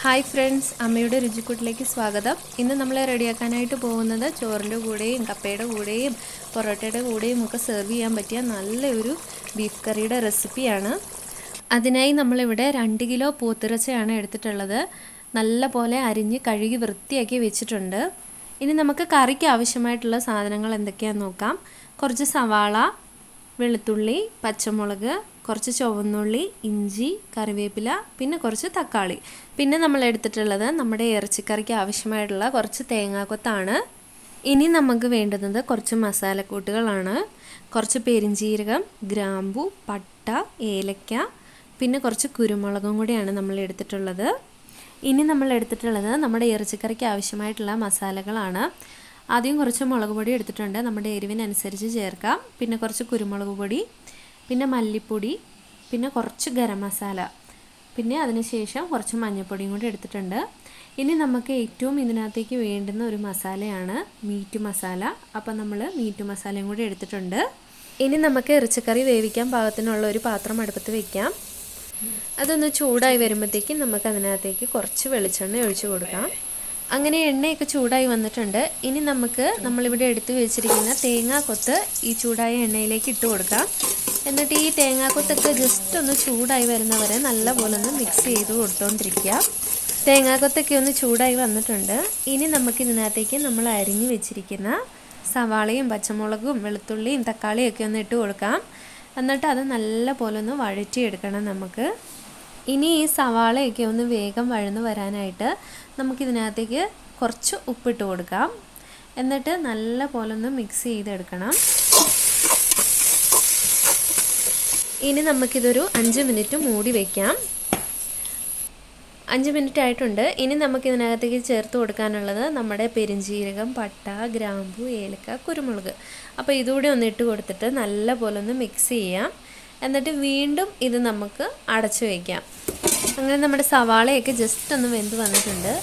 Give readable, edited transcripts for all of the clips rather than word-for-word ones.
Hi friends, അമ്മയുടെ രുചിക്കൂട്ടിലേക്ക് സ്വാഗതം. ഇന്ന് നമ്മൾ റെഡിയാക്കാനായിട്ട് പോകുന്നത് ചോറിൻ്റെ കൂടെയും കപ്പയുടെ കൂടെയും പൊറോട്ടയുടെ കൂടെയും ഒക്കെ സെർവ് ചെയ്യാൻ പറ്റിയ നല്ലൊരു ബീഫ് കറിയുടെ റെസിപ്പിയാണ്. അതിനായി നമ്മളിവിടെ 2 കിലോ പോത്തിറച്ചിയാണ് എടുത്തിട്ടുള്ളത്. നല്ല പോലെ അരിഞ്ഞ് കഴുകി വൃത്തിയാക്കി വെച്ചിട്ടുണ്ട്. ഇനി നമുക്ക് കറിക്ക് ആവശ്യമായിട്ടുള്ള സാധനങ്ങൾ എന്തൊക്കെയാണെന്ന് നോക്കാം. കുറച്ച് സവാള, വെളുത്തുള്ളി, പച്ചമുളക്, കുറച്ച് ചുവന്നുള്ളി, ഇഞ്ചി, കറിവേപ്പില, പിന്നെ കുറച്ച് തക്കാളി. പിന്നെ നമ്മൾ എടുത്തിട്ടുള്ളത് നമ്മുടെ ഇറച്ചിക്കറിക്ക് ആവശ്യമായിട്ടുള്ള കുറച്ച് തേങ്ങാക്കൊത്താണ്. ഇനി നമുക്ക് വേണ്ടുന്നത് കുറച്ച് മസാലക്കൂട്ടുകളാണ്. കുറച്ച് പെരിഞ്ജീരകം, ഗ്രാമ്പു, പട്ട, ഏലക്ക, പിന്നെ കുറച്ച് കുരുമുളകും കൂടിയാണ് നമ്മൾ എടുത്തിട്ടുള്ളത്. ഇനി നമ്മൾ എടുത്തിട്ടുള്ളത് നമ്മുടെ ഇറച്ചിക്കറിക്ക് ആവശ്യമായിട്ടുള്ള മസാലകളാണ്. ആദ്യം കുറച്ച് മുളക് പൊടി എടുത്തിട്ടുണ്ട്, നമ്മുടെ എരിവിനനുസരിച്ച് ചേർക്കാം. പിന്നെ കുറച്ച് കുരുമുളക് പൊടി, പിന്നെ മല്ലിപ്പൊടി, പിന്നെ കുറച്ച് ഗരം മസാല, പിന്നെ അതിനുശേഷം കുറച്ച് മഞ്ഞൾപ്പൊടിയും കൂടി എടുത്തിട്ടുണ്ട്. ഇനി നമുക്ക് ഏറ്റവും ഇതിനകത്തേക്ക് വേണ്ടുന്ന ഒരു മസാലയാണ് മീറ്റ് മസാല. അപ്പം നമ്മൾ മീറ്റ് മസാലയും കൂടി എടുത്തിട്ടുണ്ട്. ഇനി നമുക്ക് ഇറച്ചിക്കറി വേവിക്കാൻ പാകത്തിനുള്ള ഒരു പാത്രം അടുപ്പത്ത് വയ്ക്കാം. അതൊന്ന് ചൂടായി വരുമ്പോഴത്തേക്കും നമുക്ക് അതിനകത്തേക്ക് കുറച്ച് വെളിച്ചെണ്ണ ഒഴിച്ചു കൊടുക്കാം. അങ്ങനെ എണ്ണയൊക്കെ ചൂടായി വന്നിട്ടുണ്ട്. ഇനി നമുക്ക് നമ്മളിവിടെ എടുത്തു വെച്ചിരിക്കുന്ന തേങ്ങാക്കൊത്ത് ഈ ചൂടായ എണ്ണയിലേക്ക് ഇട്ട് കൊടുക്കാം. എന്നിട്ട് ഈ തേങ്ങാക്കൊത്തൊക്കെ ജസ്റ്റ് ഒന്ന് ചൂടായി വരുന്നവരെ നല്ലപോലെ ഒന്ന് മിക്സ് ചെയ്ത് കൊടുത്തുകൊണ്ടിരിക്കുക. തേങ്ങാക്കൊത്തൊക്കെ ഒന്ന് ചൂടായി വന്നിട്ടുണ്ട്. ഇനി നമുക്ക് ഇതിനകത്തേക്ക് നമ്മൾ അരിഞ്ഞു വെച്ചിരിക്കുന്ന സവാളയും പച്ചമുളകും വെളുത്തുള്ളിയും തക്കാളിയൊക്കെ ഒന്ന് ഇട്ട് കൊടുക്കാം. എന്നിട്ട് അത് നല്ലപോലെ ഒന്ന് വഴറ്റിയെടുക്കണം നമുക്ക്. ഇനി ഈ സവാളയൊക്കെ ഒന്ന് വേഗം വഴന്ന് വരാനായിട്ട് നമുക്കിതിനകത്തേക്ക് കുറച്ച് ഉപ്പിട്ട് കൊടുക്കാം. എന്നിട്ട് നല്ല പോലെ ഒന്ന് മിക്സ് ചെയ്തെടുക്കണം. ഇനി നമുക്കിതൊരു 5 മിനിറ്റ് മൂടി വയ്ക്കാം. 5 മിനിറ്റ് ആയിട്ടുണ്ട്. ഇനി നമുക്കിതിനകത്തേക്ക് ചേർത്ത് കൊടുക്കാനുള്ളത് നമ്മുടെ പെരിഞ്ജീരകം, പട്ട, ഗ്രാമ്പു, ഏലക്ക, കുരുമുളക്. അപ്പോൾ ഇതുകൂടി ഒന്ന് ഇട്ട് കൊടുത്തിട്ട് നല്ല പോലെ ഒന്ന് മിക്സ് ചെയ്യാം. എന്നിട്ട് വീണ്ടും ഇത് നമുക്ക് അടച്ചു വയ്ക്കാം. അങ്ങനെ നമ്മുടെ സവാളയൊക്കെ ജസ്റ്റ് ഒന്ന് വെന്ത് വന്നിട്ടുണ്ട്.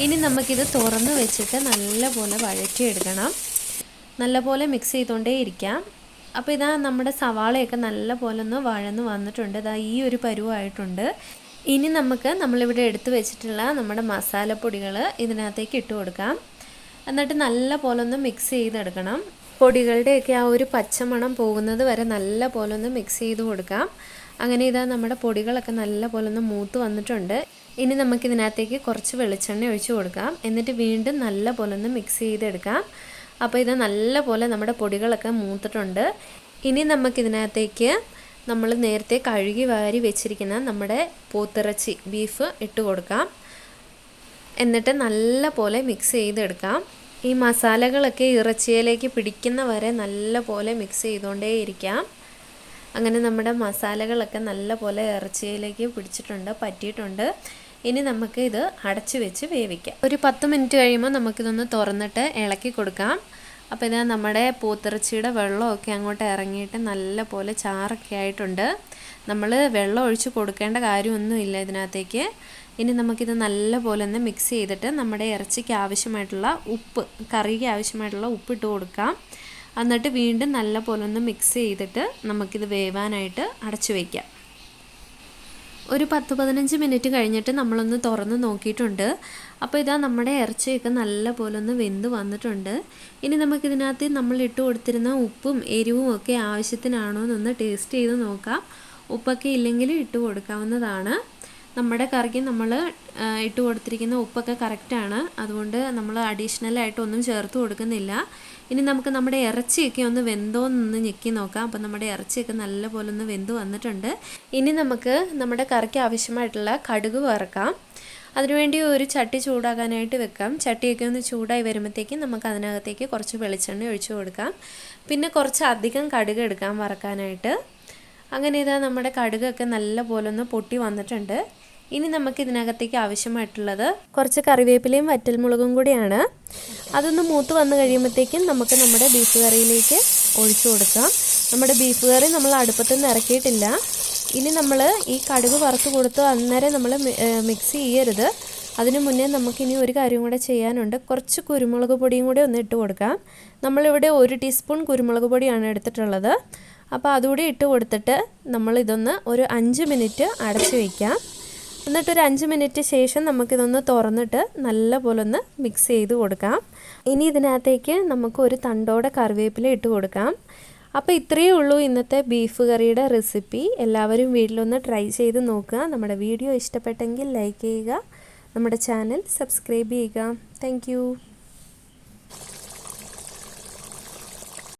ഇനി നമുക്കിത് തുറന്ന് വെച്ചിട്ട് നല്ലപോലെ വഴറ്റിയെടുക്കണം. നല്ലപോലെ മിക്സ് ചെയ്തുകൊണ്ടേ ഇരിക്കാം. അപ്പോൾ ഇതാ നമ്മുടെ സവാളയൊക്കെ നല്ലപോലെ ഒന്ന് വഴന്ന് വന്നിട്ടുണ്ട്. ഇതാ ഈ ഒരു പരുവായിട്ടുണ്ട്. ഇനി നമുക്ക് നമ്മളിവിടെ എടുത്തു വെച്ചിട്ടുള്ള നമ്മുടെ മസാലപ്പൊടികൾ ഇതിനകത്തേക്ക് ഇട്ട് കൊടുക്കാം. എന്നിട്ട് നല്ല പോലെ ഒന്ന് മിക്സ് ചെയ്തെടുക്കണം. പൊടികളുടെയൊക്കെ ആ ഒരു പച്ചമണം പോകുന്നത് വരെ നല്ല പോലെ ഒന്ന് മിക്സ് ചെയ്ത് കൊടുക്കാം. അങ്ങനെ ഇതാ നമ്മുടെ പൊടികളൊക്കെ നല്ല പോലെ ഒന്ന് മൂത്ത് വന്നിട്ടുണ്ട്. ഇനി നമുക്കിതിനകത്തേക്ക് കുറച്ച് വെളിച്ചെണ്ണ ഒഴിച്ച് കൊടുക്കാം. എന്നിട്ട് വീണ്ടും നല്ല പോലെ ഒന്ന് മിക്സ് ചെയ്തെടുക്കാം. അപ്പോൾ ഇത് നല്ല പോലെ നമ്മുടെ പൊടികളൊക്കെ മൂത്തിട്ടുണ്ട്. ഇനി നമുക്കിതിനകത്തേക്ക് നമ്മൾ നേരത്തെ കഴുകി വാരി വെച്ചിരിക്കുന്ന നമ്മുടെ പോത്തിറച്ചി ബീഫ് ഇട്ട് കൊടുക്കാം. എന്നിട്ട് നല്ല പോലെ മിക്സ് ചെയ്തെടുക്കാം. ഈ മസാലകളൊക്കെ ഇറച്ചിയിലേക്ക് പിടിക്കുന്ന വരെ നല്ല പോലെ മിക്സ് ചെയ്തുകൊണ്ടേ ഇരിക്കാം. അങ്ങനെ നമ്മുടെ മസാലകളൊക്കെ നല്ല പോലെ ഇറച്ചിയിലേക്ക് പിടിച്ചിട്ടുണ്ട്, പറ്റിയിട്ടുണ്ട്. ഇനി നമുക്ക് ഇത് അടച്ചു വെച്ച് വേവിക്കാം. ഒരു 10 മിനിറ്റ് കഴിയുമ്പോൾ നമുക്കിതൊന്ന് തുറന്നിട്ട് ഇളക്കി കൊടുക്കാം. അപ്പോൾ ഇതാ നമ്മുടെ പോത്തിറച്ചിയുടെ വെള്ളമൊക്കെ അങ്ങോട്ട് ഇറങ്ങിയിട്ട് നല്ല പോലെ ചാറൊക്കെ ആയിട്ടുണ്ട്. നമ്മൾ വെള്ളം ഒഴിച്ച് കൊടുക്കേണ്ട കാര്യമൊന്നുമില്ല ഇതിനകത്തേക്ക്. ഇനി നമുക്കിത് നല്ല പോലെ ഒന്ന് മിക്സ് ചെയ്തിട്ട് നമ്മുടെ ഇറച്ചിക്ക് ആവശ്യമായിട്ടുള്ള ഉപ്പ്, കറിക്ക് ആവശ്യമായിട്ടുള്ള ഉപ്പ് ഇട്ട് കൊടുക്കാം. എന്നിട്ട് വീണ്ടും നല്ല പോലെ ഒന്ന് മിക്സ് ചെയ്തിട്ട് നമുക്കിത് വേവാനായിട്ട് അടച്ചു വയ്ക്കാം. ഒരു 10-15 മിനിറ്റ് കഴിഞ്ഞിട്ട് നമ്മളൊന്ന് തുറന്ന് നോക്കിയിട്ടുണ്ട്. അപ്പോൾ ഇതാ നമ്മുടെ ഇറച്ചിയൊക്കെ നല്ല പോലെ ഒന്ന് വെന്ത് വന്നിട്ടുണ്ട്. ഇനി നമുക്കിതിനകത്ത് നമ്മൾ ഇട്ട് കൊടുത്തിരുന്ന ഉപ്പും എരിവും ഒക്കെ ആവശ്യത്തിനാണോ എന്നൊന്ന് ടേസ്റ്റ് ചെയ്ത് നോക്കാം. ഉപ്പൊക്കെ ഇല്ലെങ്കിൽ ഇട്ട് കൊടുക്കാവുന്നതാണ്. നമ്മുടെ കറിക്ക് നമ്മൾ ഇട്ട് കൊടുത്തിരിക്കുന്ന ഉപ്പൊക്കെ കറക്റ്റാണ്. അതുകൊണ്ട് നമ്മൾ അഡീഷണലായിട്ടൊന്നും ചേർത്ത് കൊടുക്കുന്നില്ല. ഇനി നമുക്ക് നമ്മുടെ ഇറച്ചിയൊക്കെ ഒന്ന് വെന്തോന്നൊന്ന് ഞെക്കി നോക്കാം. അപ്പോൾ നമ്മുടെ ഇറച്ചിയൊക്കെ നല്ല പോലെ ഒന്ന് വെന്ത് വന്നിട്ടുണ്ട്. ഇനി നമുക്ക് നമ്മുടെ കറിക്ക് ആവശ്യമായിട്ടുള്ള കടുക് വറക്കാം. അതിനുവേണ്ടി ഒരു ചട്ടി ചൂടാകാനായിട്ട് വെക്കാം. ചട്ടിയൊക്കെ ഒന്ന് ചൂടായി വരുമ്പോഴത്തേക്കും നമുക്ക് അതിനകത്തേക്ക് കുറച്ച് വെളിച്ചെണ്ണ ഒഴിച്ചു കൊടുക്കാം. പിന്നെ കുറച്ച് അധികം കടുക് എടുക്കാം വറക്കാനായിട്ട്. അങ്ങനെ ഇതാ നമ്മുടെ കടുകൊക്കെ നല്ല പോലെ ഒന്ന് പൊട്ടി വന്നിട്ടുണ്ട്. ഇനി നമുക്ക് ഇതിനകത്തേക്ക് ആവശ്യമായിട്ടുള്ളത് കുറച്ച് കറിവേപ്പിലയും വറ്റൽമുളകും കൂടിയാണ്. അതൊന്ന് മൂത്ത് വന്ന് കഴിയുമ്പോഴത്തേക്കും നമുക്ക് നമ്മുടെ ബീഫ് കറിയിലേക്ക് ഒഴിച്ചു കൊടുക്കാം. നമ്മുടെ ബീഫ് കറി നമ്മൾ അടുപ്പത്തു നിന്ന് ഇറക്കിയിട്ടില്ല. ഇനി നമ്മൾ ഈ കടുക് വറുത്ത് കൊടുത്ത് അന്നേരം നമ്മൾ മിക്സ് ചെയ്യരുത്. അതിനു മുന്നേ നമുക്കിനി ഒരു കാര്യം കൂടെ ചെയ്യാനുണ്ട്. കുറച്ച് കുരുമുളക് പൊടിയും കൂടി ഒന്ന് ഇട്ട് കൊടുക്കാം. നമ്മളിവിടെ 1 ടീസ്പൂൺ കുരുമുളക് പൊടിയാണ് എടുത്തിട്ടുള്ളത്. അപ്പോൾ അതുകൂടി ഇട്ട് കൊടുത്തിട്ട് നമ്മളിതൊന്ന് ഒരു 5 മിനിറ്റ് അടച്ചു വയ്ക്കാം. എന്നിട്ടൊരു 5 മിനിറ്റ് ശേഷം നമുക്കിതൊന്ന് തുറന്നിട്ട് നല്ലപോലെ ഒന്ന് മിക്സ് ചെയ്ത് കൊടുക്കാം. ഇനി ഇതിനകത്തേക്ക് നമുക്ക് ഒരു തണ്ടോടെ കറിവേപ്പില ഇട്ട് കൊടുക്കാം. അപ്പോൾ ഇത്രയേ ഉള്ളൂ ഇന്നത്തെ ബീഫ് കറിയുടെ റെസിപ്പി. എല്ലാവരും വീട്ടിലൊന്ന് ട്രൈ ചെയ്ത് നോക്കുക. നമ്മുടെ വീഡിയോ ഇഷ്ടപ്പെട്ടെങ്കിൽ ലൈക്ക് ചെയ്യുക, നമ്മുടെ ചാനൽ സബ്സ്ക്രൈബ് ചെയ്യുക. താങ്ക്